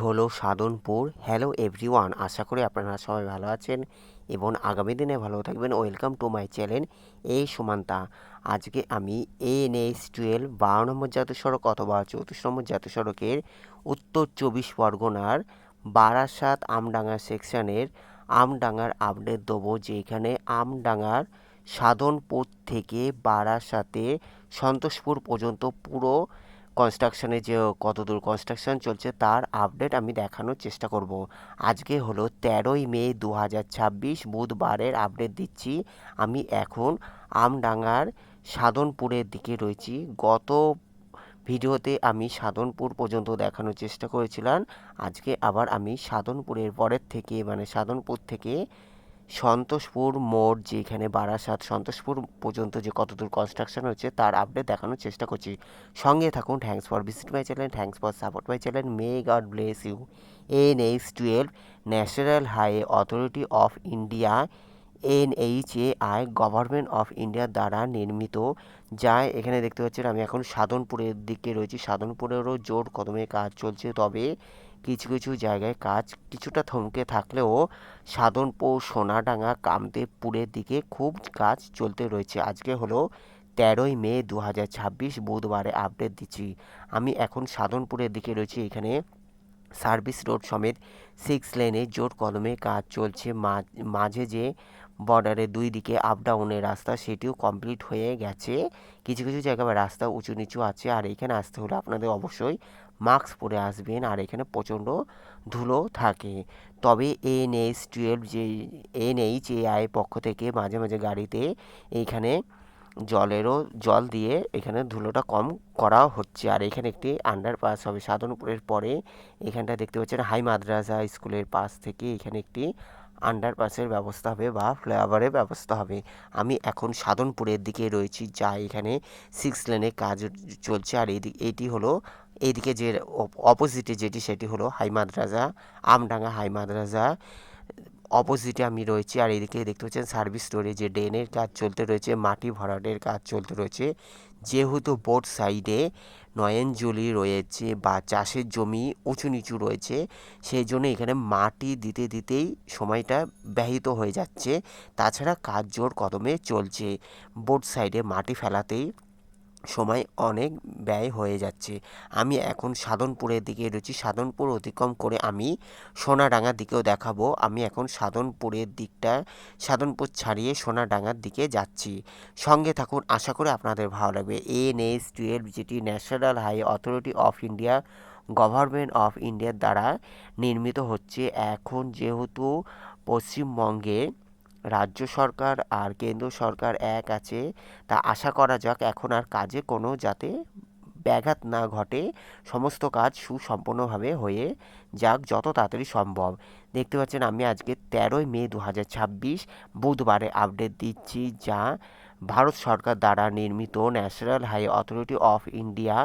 হলো Sadhanpur. Hello everyone, আশা করি আপনারা সবাই ভালো আছেন এবং আগামী দিনে ভালো থাকবেন। ওয়েলকাম টু মাই চ্যানেল এ সুমান্তা। আজকে আমি NH-12 12 নম্বর জাতীয় সড়ক অথবা 34 নম্বর জাতীয় সড়কের উত্তর 24 পরগনার বারাসাত আমডাঙ্গা সেকশনের আমডাঙ্গার আপডেট দেবো, যেখানে আমডাঙ্গার সাধনপুর থেকে বারাসাতে সন্তোষপুর পর্যন্ত পুরো কনস্ট্রাকশানে যে কতদূর কনস্ট্রাকশান চলছে তার আপডেট আমি দেখানোর চেষ্টা করব। আজকে হলো 13ই মে 2026, বুধবারের আপডেট দিচ্ছি। আমি এখন আমডাঙ্গার সাধনপুরের দিকে রয়েছি। গত ভিডিওতে আমি সাধনপুর পর্যন্ত দেখানোর চেষ্টা করেছিলাম। আজকে আবার আমি সাধনপুরের পরের থেকে সাধনপুর থেকে সন্তোষপুর মোড়, যেখানে বারাসাত সন্তোষপুর পর্যন্ত যে কতদূর কনস্ট্রাকশন হচ্ছে তার আপডেট দেখানোর চেষ্টা করছি। সঙ্গে থাকুন। Thanks for visit my channel, thanks for support my channel. May God bless you. NH-12 national highway authority of India NHAI government of India দ্বারা নির্মিত, যা এখানে দেখতে পাচ্ছেন। আমি এখন সাধনপুরের দিকে রয়েছি। সাধনপুরেরও জোর কদমে কাজ চলছে, তবে কিছু কিছু জায়গায় কাজ কিছুটা থমকে থাকলেও সাধনপুর, সোনাডাঙ্গা, কামদেবপুরের দিকে খুব কাজ চলতে রয়েছে। আজকে হলো 13ই মে 2026, বুধবারে আপডেট দিচ্ছি। আমি এখন সাধনপুরের দিকে রয়েছি। এখানে সার্ভিস রোড সমেত 6 লেনে জোর কদমে কাজ চলছে। মাঝে যে বর্ডারের দুই দিকে আপ ডাউনের রাস্তা, সেটিও কমপ্লিট হয়ে গেছে। কিছু কিছু জায়গায় রাস্তা উঁচু নিচু আছে। আর এখানে আসতে হলে আপনাদের অবশ্যই মাস্ক পরে আসবেন। আর এখানে প্রচণ্ড ধুলো থাকে। তবে NH-12 পক্ষ থেকে মাঝে মাঝে গাড়িতে এইখানে জল দিয়ে এখানে ধুলোটা কম করা হচ্ছে। আর এখানে একটি আন্ডারপাস হবে সাধনপুরের পরে। এখানটা দেখতে পাচ্ছেন হাই মাদ্রাসা স্কুলের পাশ থেকে এখানে একটি আন্ডারপাসের ব্যবস্থা হবে বা ফ্লাইওভারের ব্যবস্থা হবে। আমি এখন সাধনপুরের দিকে রয়েছি, যা এখানে 6 লেনে কাজ চলছে। আর এটি হলো এইদিকে যে অপোজিটে যেটি, সেটি হলো হাই মাদ্রাসা, আমডাঙ্গা হাই মাদ্রাসা অপোজিটে আমি রয়েছি। আর এদিকে দেখতে পাচ্ছেন সার্ভিস রোডে যে ড্রেনের কাজ চলতে রয়েছে, মাটি ভরাটের কাজ চলতে রয়েছে। যেহেতু বোথ সাইডে নয়নজলি রয়েছে বা চাষের জমি উঁচু নিচু রয়েছে, সেই জন্য এখানে মাটি দিতে দিতেই সময়টা ব্যাহত হয়ে যাচ্ছে। তাছাড়া কাজ জোর কদমে চলছে। বোথ সাইডে মাটি ফেলাতেই সময় অনেক ব্যয় হয়ে যাচ্ছে। আমি এখন সাধনপুরের দিকে রয়েছি। সাধনপুর অতিক্রম করে আমি সোনাডাঙ্গার দিকেও দেখাবো। আমি এখন সাধনপুর ছাড়িয়ে সোনাডাঙ্গার দিকে যাচ্ছি। সঙ্গে থাকুন, আশা করি আপনাদের ভালো লাগবে। NH-12 যেটি national highway authority of India government of ইন্ডিয়ার দ্বারা নির্মিত হচ্ছে। এখন যেহেতু পশ্চিমবঙ্গে রাজ্য সরকার আর কেন্দ্র সরকার এক আছে, তা আশা করা যাক এখন আর কাজে কোনো যাতে ব্যাঘাত না ঘটে, সমস্ত কাজ সুসম্পন্নভাবে হয়ে যাক যত তাড়াতাড়ি সম্ভব। দেখতে পাচ্ছেন আমি আজকে 13ই মে 2026, বুধবারে আপডেট দিচ্ছি, যা ভারত সরকার দ্বারা নির্মিত national highway authority of India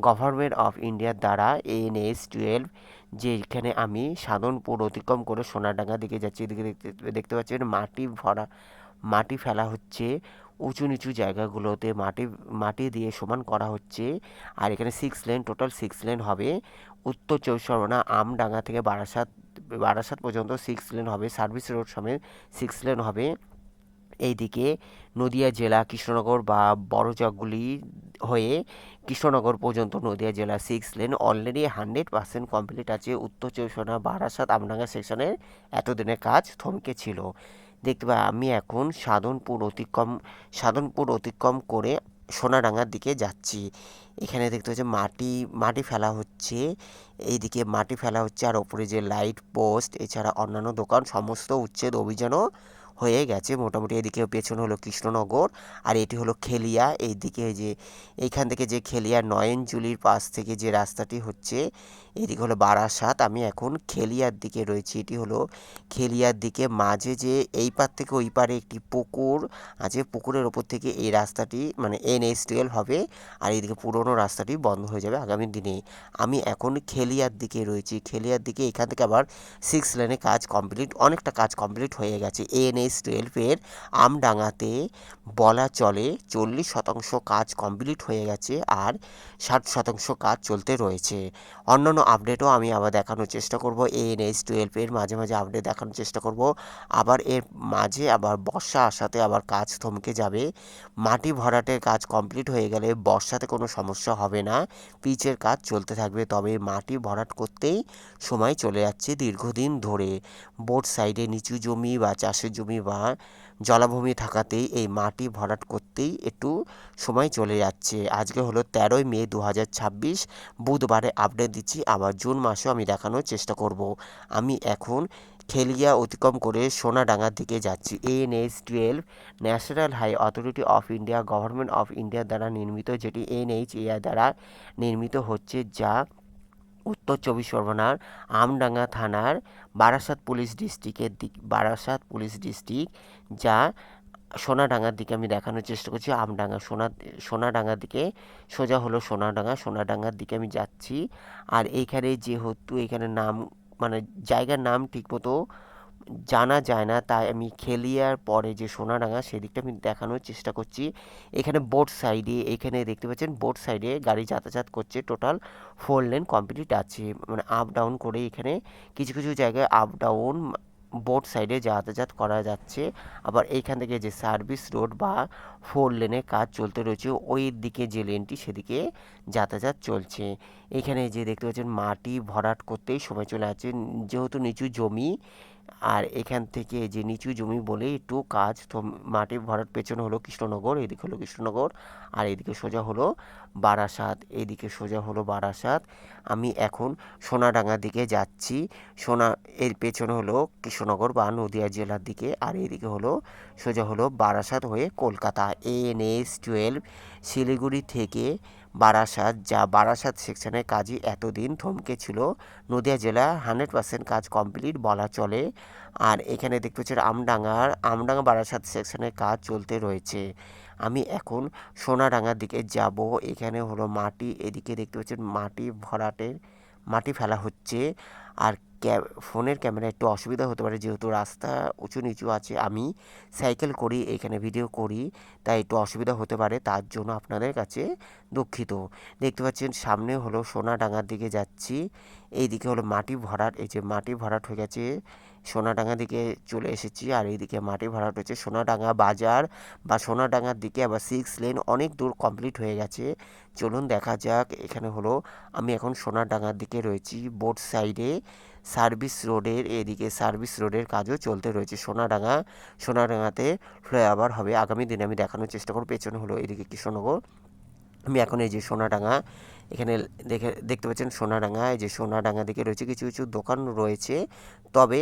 government of ইন্ডিয়ার দ্বারা NH-12, যেখানে আমি সাধনপুর অতিক্রম করে সোনাডাঙ্গার দিকে যাচ্ছি। এদিকে দেখতে পাচ্ছেন মাটি ফেলা হচ্ছে। উঁচু নিচু জায়গাগুলোতে মাটি দিয়ে সমান করা হচ্ছে। আর এখানে 6 লেন, টোটাল 6 লেন হবে। উত্তর 24 পরগনা আমডাঙ্গা থেকে বারাসাত পর্যন্ত 6 লেন হবে। সার্ভিস রোড সমেত 6 লেন হবে। এইদিকে নদিয়া জেলা কৃষ্ণনগর বা বড়জগগুলি হয়ে কৃষ্ণনগর পর্যন্ত নদিয়া জেলা 6 লেন অলরেডি 100% কমপ্লিট আছে। উত্তর 24 পরগনা বারাসাত আমডাঙ্গা সেকশনের এতদিনের কাজ থমকে ছিল। দেখতে পাই আমি এখন সাধনপুর অতিক্রম করে সোনাডাঙ্গার দিকে যাচ্ছি। এখানে দেখতে পাচ্ছি মাটি ফেলা হচ্ছে। এইদিকে মাটি ফেলা হচ্ছে, আর ওপরে যে লাইট পোস্ট এছাড়া অন্যান্য দোকান সমস্ত উচ্ছেদ অভিযানও হয়ে গেছে মোটামুটি। এদিকে পেছনে হলো কৃষ্ণনগর, আর এটি হলো খেলিয়া। এইদিকে এইখান থেকে যে খেলিয়া নয়নজুলির পাশ থেকে যে রাস্তাটি হচ্ছে, এদিকে হলো বারাসাত। আমি এখন খেলিয়ার দিকে রয়েছি। এটি হলো খেলিয়ার দিকে মাঝে যে এই পার থেকে ওই পারে একটি পুকুর আছে, পুকুরের ওপর থেকে এই রাস্তাটি NH-12 হবে। আর এইদিকে পুরোনো রাস্তাটি বন্ধ হয়ে যাবে আগামী দিনে। আমি এখন খেলিয়ার দিকে রয়েছি। খেলিয়ার দিকে এখান থেকে আবার 6 লেনে কাজ কমপ্লিট, অনেকটা কাজ কমপ্লিট হয়ে গেছে। NH-12 আমডাঙাতে বলা চলে 40% কাজ কমপ্লিট হয়ে গেছে আর 60% কাজ চলতে রয়েছে। অন্যান্য আপডেটও আমি আবার দেখানোর চেষ্টা করব, NH-12 মাঝে মাঝে আপডেট দেখানোর চেষ্টা করব। আবার এর মাঝে আবার বর্ষা আসাতে আবার কাজ থমকে যাবে। মাটি ভরাটের কাজ কমপ্লিট হয়ে গেলে বর্ষাতে কোনো সমস্যা হবে না, পিচের কাজ চলতে থাকবে। তবে মাটি ভরাট করতেই সময় চলে যাচ্ছে দীর্ঘদিন ধরে। বোর্ড সাইডে নিচু জমি বা চাষের জমি বা জলাভূমি থাকাতেই এই মাটি ভরাট করতেই একটু সময় চলে যাচ্ছে। আজকে হলো 13ই মে 2026, বুধবারে আপডেট দিচ্ছি। আবার জুন মাসেও আমি দেখানোর চেষ্টা করব। আমি এখন খেলিয়া অতিক্রম করে সোনাডাঙ্গার দিকে যাচ্ছি। NH-12 national high authority of India, government of India দ্বারা নির্মিত, যেটি NHAI দ্বারা নির্মিত হচ্ছে, যা উত্তর চব্বিশ পরগনার আমডাঙ্গা থানার বারাসাত পুলিশ ডিস্ট্রিক্ট, যা সোনাডাঙ্গার দিকে আমি দেখানোর চেষ্টা করছি। সোনাডাঙ্গার দিকে সোজা হলো সোনাডাঙ্গার দিকে আমি যাচ্ছি। আর এইখানে যেহেতু এখানে নাম মানে জায়গার নাম ঠিকমতো জানা যায় না, তাই আমি খেলিয়ার পরে যে সোনাডাঙ্গা সেদিকটা আমি দেখানোর চেষ্টা করছি। এখানে এখানে দেখতে পাচ্ছেন বোট সাইডে গাড়ি যাতায়াত করছে। টোটাল 4 লেন কমপ্লিট আছে, মানে আপ ডাউন করে এখানে কিছু কিছু জায়গায় আপ ডাউন বোট সাইডে যাতায়াত করা যাচ্ছে। আবার এইখান থেকে যে সার্ভিস রোড বা 4 লেনের কাজ চলতে রয়েছে, ওই দিকে যে লেনটি সেদিকে যাতায়াত চলছে। এখানে যে দেখতে পাচ্ছেন মাটি ভরাট করতেই সময় চলে যাচ্ছে, যেহেতু নিচু জমি। আর এখান থেকে যে নিচু জমি বলে একটু কাজ মাটি ভরাট। পেছনে হলো কৃষ্ণনগর, এদিকে হলো কৃষ্ণনগর, আর এদিকে সোজা হলো বারাসাত। আমি এখন সোনাডাঙ্গার দিকে যাচ্ছি। এর পেছনে হলো কৃষ্ণনগর বা নদিয়া জেলার দিকে, আর এদিকে হলো সোজা হলো বারাসাত হয়ে কলকাতা। NH-12 শিলিগুড়ি থেকে বারাসাত, যা বারাসাত সেকশনের কাজই এতদিন থমকে ছিল। নদিয়া জেলা 100% কাজ কমপ্লিট বলা চলে। আর এখানে দেখতে পাচ্ছেন আমডাঙ্গা বারাসাত সেকশনের কাজ চলতে রয়েছে। আমি এখন সোনাডাঙ্গার দিকে যাব। এখানে হলো মাটি, এদিকে দেখতে পাচ্ছেন মাটি ফেলা হচ্ছে। আর ফোনের ক্যামেরা একটু অসুবিধা হতে পারে, যেহেতু রাস্তা উঁচু নিচু আছে। আমি সাইকেল করি, এখানে ভিডিও করি, তাই একটু অসুবিধা হতে পারে, তার জন্য আপনাদের কাছে দুঃখিত। দেখতে পাচ্ছেন সামনে হলো সোনাডাঙ্গার দিকে যাচ্ছি। এইদিকে হলো মাটি ভরাট, এই যে মাটি ভরাট হয়ে গেছে, সোনাডাঙ্গা দিকে চলে এসেছি। আর এইদিকে মাটি ভরাট হচ্ছে সোনাডাঙ্গা বাজার বা সোনাডাঙ্গার দিকে আবার 6 লেন অনেক দূর কমপ্লিট হয়ে গেছে। চলুন দেখা যাক। এখানে হলো আমি এখন সোনাডাঙ্গার দিকে রয়েছি। বোট সাইডে এদিকে সার্ভিস রোডের কাজও চলতে রয়েছে। সোনাডাঙ্গাতে ফ্লাইওভার হবে আগামী দিনে, আমি দেখানোর চেষ্টা করব। পেছনে হলো এদিকে কৃষ্ণনগর। আমি এখন এই যে সোনাডাঙ্গা, এখানে দেখতে পাচ্ছেন সোনাডাঙ্গা, এই যে সোনাডাঙ্গা দিকে রয়েছে কিছু কিছু দোকান রয়েছে। তবে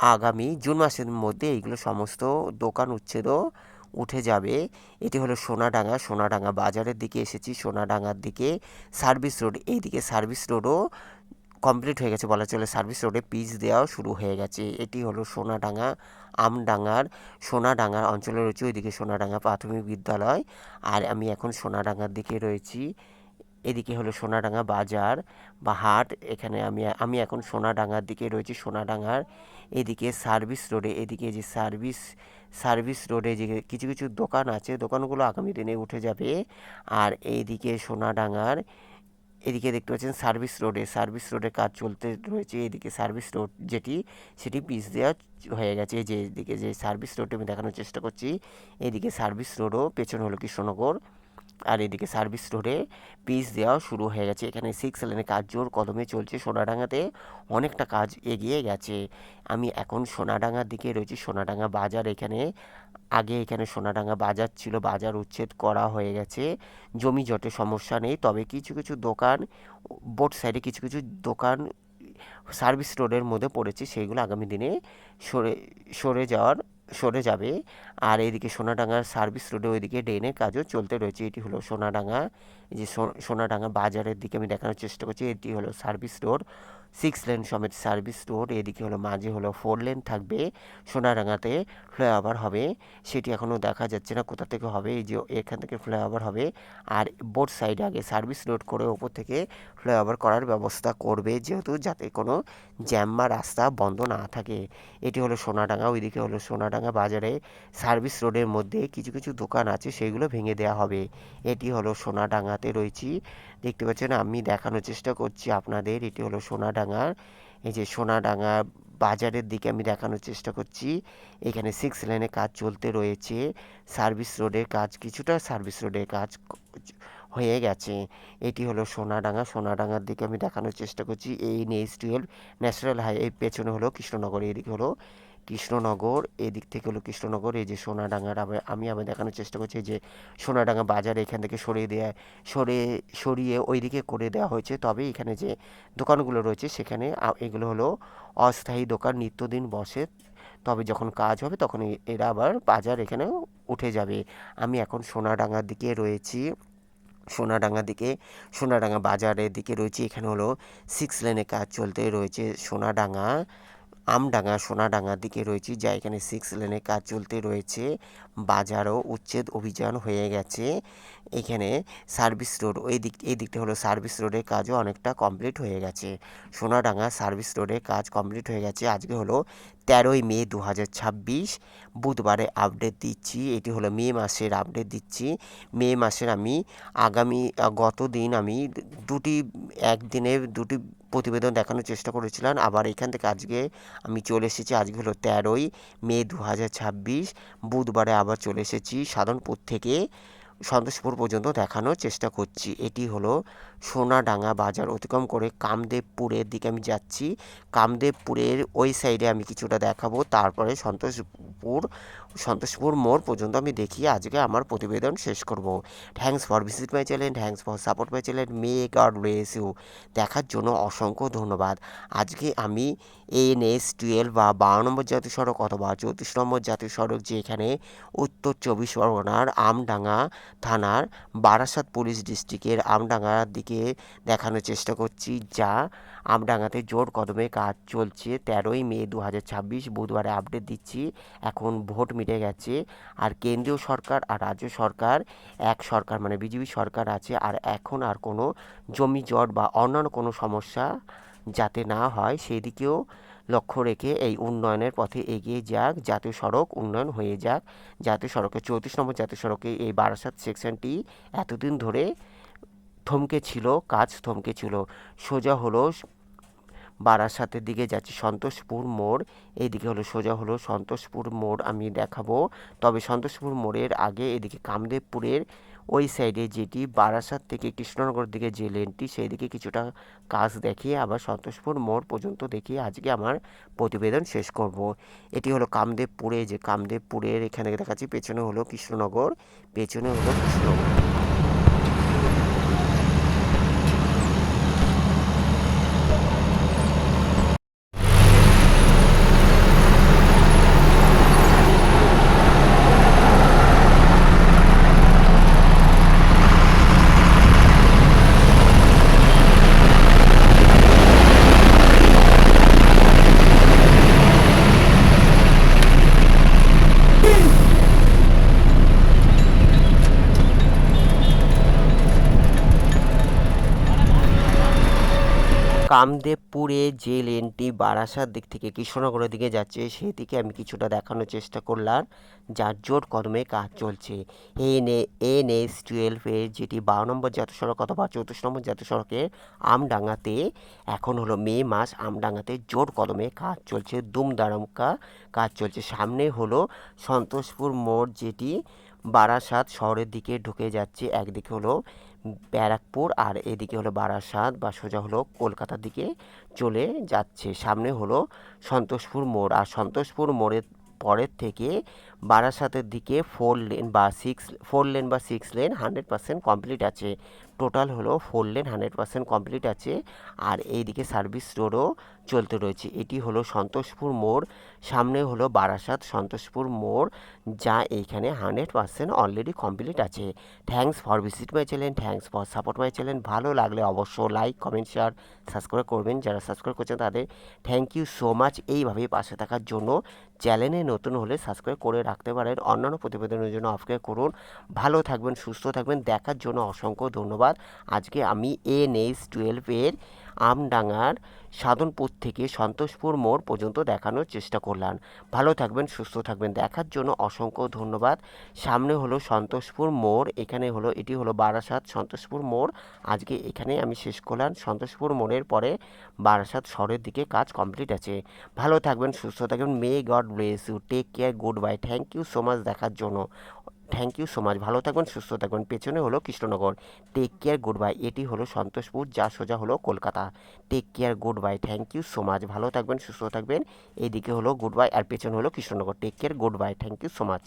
আগামী জুন মাসের মধ্যে এইগুলো সমস্ত দোকান উঠে যাবে। এটি হলো সোনাডাঙ্গা বাজারের দিকে এসেছি। সোনাডাঙ্গার দিকে সার্ভিস রোড, এইদিকে সার্ভিস রোডও কমপ্লিট হয়ে গেছে বলা চলে। সার্ভিস রোডে পিচ দেওয়াও শুরু হয়ে গেছে। এটি হলো সোনাডাঙ্গার অঞ্চলে রয়েছে, ওইদিকে সোনাডাঙ্গা প্রাথমিক বিদ্যালয়। আর আমি এখন সোনাডাঙ্গার দিকে রয়েছি। এদিকে হলো সোনাডাঙ্গা বাজার বা হাট। এখানে আমি এখন সোনাডাঙ্গার দিকে রয়েছি। সোনাডাঙ্গার এদিকে এদিকে যে সার্ভিস রোডে যে কিছু কিছু দোকান আছে, দোকানগুলো আগামী দিনে উঠে যাবে। আর এইদিকে এদিকে দেখতে পাচ্ছেন সার্ভিস রোডে কাজ চলতে রয়েছে। এদিকে সার্ভিস রোড সেটি পিচ দেওয়া হয়ে গেছে। এদিকে যে সার্ভিস রোডে আমি দেখানোর চেষ্টা করছি, এদিকে সার্ভিস রোডও, পেছনে হলো কৃষ্ণনগর। আর এদিকে সার্ভিস রোডে পিচ দেওয়া শুরু হয়ে গেছে। এখানে 6 লেনের কাজ জোর কদমে চলছে। সোনাডাঙ্গাতে অনেকটা কাজ এগিয়ে গেছে। আমি এখন সোনাডাঙ্গার দিকে রয়েছি। সোনাডাঙ্গা বাজার, এখানে সোনাডাঙ্গা বাজার ছিল, বাজার উচ্ছেদ করা হয়ে গেছে। জমি জটে সমস্যা নেই, তবে কিছু কিছু দোকান বোট সাইডে কিছু কিছু দোকান সার্ভিস রোডের মধ্যে পড়েছে, সেইগুলো আগামী দিনে সরে যাবে। আর এইদিকে সোনাডাঙ্গার সার্ভিস রোডে ওইদিকে ড্রেনের কাজও চলতে রয়েছে। এটি হলো সোনাডাঙ্গা, এই যে সোনাডাঙ্গা বাজারের দিকে আমি দেখানোর চেষ্টা করছি। এটি হলো সার্ভিস রোড। 6 লেন সমেত সার্ভিস রোড, এদিকে হলো মাঝে হলো 4 লেন থাকবে। সোনাডাঙ্গাতে ফ্লাইওভার হবে, সেটি এখনও দেখা যাচ্ছে না কোথা থেকে হবে, এই যে এখান থেকে ফ্লাইওভার হবে। আর বোথ সাইডে আগে সার্ভিস রোড করে ওপর থেকে ফ্লাইওভার করার ব্যবস্থা করবে, যেহেতু যাতে কোনো জ্যাম বা রাস্তা বন্ধ না থাকে। এটি হলো সোনাডাঙ্গা, ওইদিকে হলো সোনাডাঙ্গা বাজারে সার্ভিস রোডের মধ্যে কিছু কিছু দোকান আছে, সেইগুলো ভেঙে দেওয়া হবে। এটি হলো সোনাডাঙ্গাতে রয়েছি, দেখতে পাচ্ছেন আমি দেখানোর চেষ্টা করছি আপনাদের। এটি হলো সোনাডাঙ্গার, এই যে সোনাডাঙ্গা বাজারের দিকে আমি দেখানোর চেষ্টা করছি। এখানে 6 লেনে কাজ চলতে রয়েছে, সার্ভিস রোডের কাজ কিছুটা সার্ভিস রোডের কাজ হয়ে গেছে। এটি হলো সোনাডাঙ্গা, সোনাডাঙ্গার দিকে আমি দেখানোর চেষ্টা করছি। এই NH-12 ন্যাশনাল হাইওয়ে, পেছনে হলো কৃষ্ণনগর, এদিকে হলো কৃষ্ণনগর, এদিক থেকে হলো কৃষ্ণনগর। এই যে সোনাডাঙ্গার আমি দেখানোর চেষ্টা করছি যে সোনাডাঙ্গা বাজার এখান থেকে সরিয়ে ওইদিকে করে দেওয়া হয়েছে। তবে এখানে যে দোকানগুলো রয়েছে সেখানে এগুলো হলো অস্থায়ী দোকান, নিত্যদিন বসে, তবে যখন কাজ হবে তখন এরা আবার বাজার এখানে উঠে যাবে। আমি এখন সোনাডাঙ্গার দিকে রয়েছি, সোনাডাঙ্গা বাজারের দিকে রয়েছে। এখানে হলো 6 লেনে কাজ চলতে রয়েছে, সোনাডাঙ্গার দিকে রয়েছি, যা এখানে 6 লেনে কাজ চলতে রয়েছে। বাজারও উচ্ছেদ অভিযান হয়ে গেছে। এখানে সার্ভিস রোড এই দিকটা হলো সার্ভিস রোডের কাজও অনেকটা কমপ্লিট হয়ে গেছে। সোনাডাঙ্গা সার্ভিস রোডের কাজ কমপ্লিট হয়ে গেছে। আজকে হলো 13ই মে 2026, বুধবারে আপডেট দিচ্ছি। এটি হলো মে মাসের আপডেট দিচ্ছি। মে মাসের আমি গত দিন আমি একদিনে দুটি প্রতিবেদন দেখানোর চেষ্টা করেছিলাম। আবার এখান থেকে আজকে আমি চলে এসেছি, আজকে হলো 13ই মে 2026, বুধবারে আবার চলে এসেছি। সাধনপুর থেকে সন্তোষপুর পর্যন্ত দেখানোর চেষ্টা করছি। এটি হলো সোনাডাঙ্গা বাজার অতিক্রম করে কামদেবপুরের দিকে আমি যাচ্ছি। কামদেবপুরের ওই সাইডে আমি কিছুটা দেখাবো, তারপরে সন্তোষপুর মোড় পর্যন্ত আমি দেখিয়ে আজকে আমার প্রতিবেদন শেষ করব। Thanks for visit my channel, thanks for support my channel, may God bless you. দেখার জন্য অসংখ্য ধন্যবাদ। আজকে আমি NH-12 বা 12 নম্বর জাতীয় সড়ক অথবা 34 নম্বর জাতীয় সড়ক, যেখানে উত্তর 24 পরগনার আমডাঙ্গা থানার বারাসাত পুলিশ ডিস্ট্রিক্টের আমডাঙ্গার দিকে দেখানোর চেষ্টা করছি, যা আমডাঙ্গাতে জোর কদমে কাজ চলছে। 13ই মে 2026, বুধবারে আপডেট দিচ্ছি। এখন ভোট মিটে গেছে, আর কেন্দ্রীয় সরকার আর রাজ্য সরকার এক সরকার মানে বিজেপি সরকার আছে। আর এখন আর কোনো জমি জট বা অন্যান্য কোনো সমস্যা যাতে না হয় সেই দিকেও লক্ষ্য রেখে এই উন্নয়নের পথে এগিয়ে যাক, জাতীয় সড়ক উন্নয়ন হয়ে যাক। জাতীয় সড়কে 34 নম্বর জাতীয় সড়কে এই বারাসাত সেকশনটি এতদিন ধরে কাজ থমকে ছিল। সোজা হলো বারাসাতের দিকে যাচ্ছি, সন্তোষপুর মোড়, এইদিকে হলো সোজা হলো সন্তোষপুর মোড় আমি দেখাবো। তবে সন্তোষপুর মোড়ের আগে এদিকে কামদেবপুরের ওই সাইডে, যেটি বারাসাত থেকে কৃষ্ণনগর দিকে যে লেনটি, সেই দিকে কিছুটা কাজ দেখিয়ে আবার সন্তোষপুর মোড় পর্যন্ত দেখিয়ে আজকে আমার প্রতিবেদন শেষ করব। এটি হলো কামদেবপুরের এখানে দেখাচ্ছি, পেছনে হলো কৃষ্ণনগর। কামদেবপুরে যে লেনটি বারাসাত দিক থেকে কৃষ্ণনগরের দিকে যাচ্ছে, সেদিকে আমি কিছুটা দেখানোর চেষ্টা করলাম, যার জোর কদমে কাজ চলছে। NH-12 এর যেটি 12 নম্বর জাতীয় সড়ক অথবা 34 নম্বর জাতীয় সড়কের আমডাঙ্গাতে এখন হলো মে মাস, আমডাঙ্গাতে জোর কদমে কাজ চলছে, দুমদারামকা কাজ চলছে। সামনে হলো সন্তোষপুর মোড়, যেটি বারাসাত শহরের দিকে ঢুকে যাচ্ছে। একদিকে হলো ব্যারাকপুর আর এদিকে হলো বারাসাত বা সোজা হলো কলকাতার দিকে চলে যাচ্ছে। সামনে হলো সন্তোষপুর মোড়, আর সন্তোষপুর মোড়ের পরের থেকে বারাসাতের দিকে 4 লেন বা 6 লেন 100% কমপ্লিট আছে। টোটাল হলো 4 লেন 100% কমপ্লিট আছে। আর এইদিকে সার্ভিস রোডও চলতে রয়েছে। এটি হলো সন্তোষপুর মোড়, সামনে হলো বারাসাত সন্তোষপুর মোড়, যা এইখানে 100% অলরেডি কমপ্লিট আছে। Thanks for visit my channel, thanks for support my channel. ভালো লাগলে অবশ্য লাইক, কমেন্ট, শেয়ার, সাবস্ক্রাইব করবেন। যারা সাবস্ক্রাইব করছেন তাদের থ্যাংক ইউ সো মাচ এইভাবেই পাশে থাকার জন্য। চ্যানেলে নতুন হলে সাবস্ক্রাইব করে রাখতে পারেন। অন্যান্য প্রতিবেদনের জন্য অপেক্ষা করুন। ভালো থাকবেন, সুস্থ থাকবেন। দেখার জন্য অসংখ্য ধন্যবাদ। আজকে আমি NH-12 আমডাঙ্গার সাধনপুর থেকে সন্তোষপুর মোড় পর্যন্ত দেখানোর চেষ্টা করলাম। ভালো থাকবেন, সুস্থ থাকবেন। দেখার জন্য অসংখ্য ধন্যবাদ। সামনে হলো সন্তোষপুর মোড়, এটি হলো বারাসাত সন্তোষপুর মোড়। আজকে এখানে আমি শেষ করলাম। সন্তোষপুর মোড়ের পরে বারাসাত শহরের দিকে কাজ কমপ্লিট আছে। ভালো থাকবেন, সুস্থ থাকবেন। May God bless you, take care, good bye. Thank you so much দেখার জন্য। Thank you so much. ভালো থাকবেন, সুস্থ থাকবেন। পেছনে হলো Krishnanagar. Take care, good bye. এটি হলো সন্তোষপুর, যা সোজা হলো Kolkata. Take care, good bye. Thank you so much. ভালো থাকবেন, সুস্থ থাকবেন। এইদিকে হলো গুড বাই আর পেছনে হলো Krishnanagar. Take care, good bye. Thank you so much.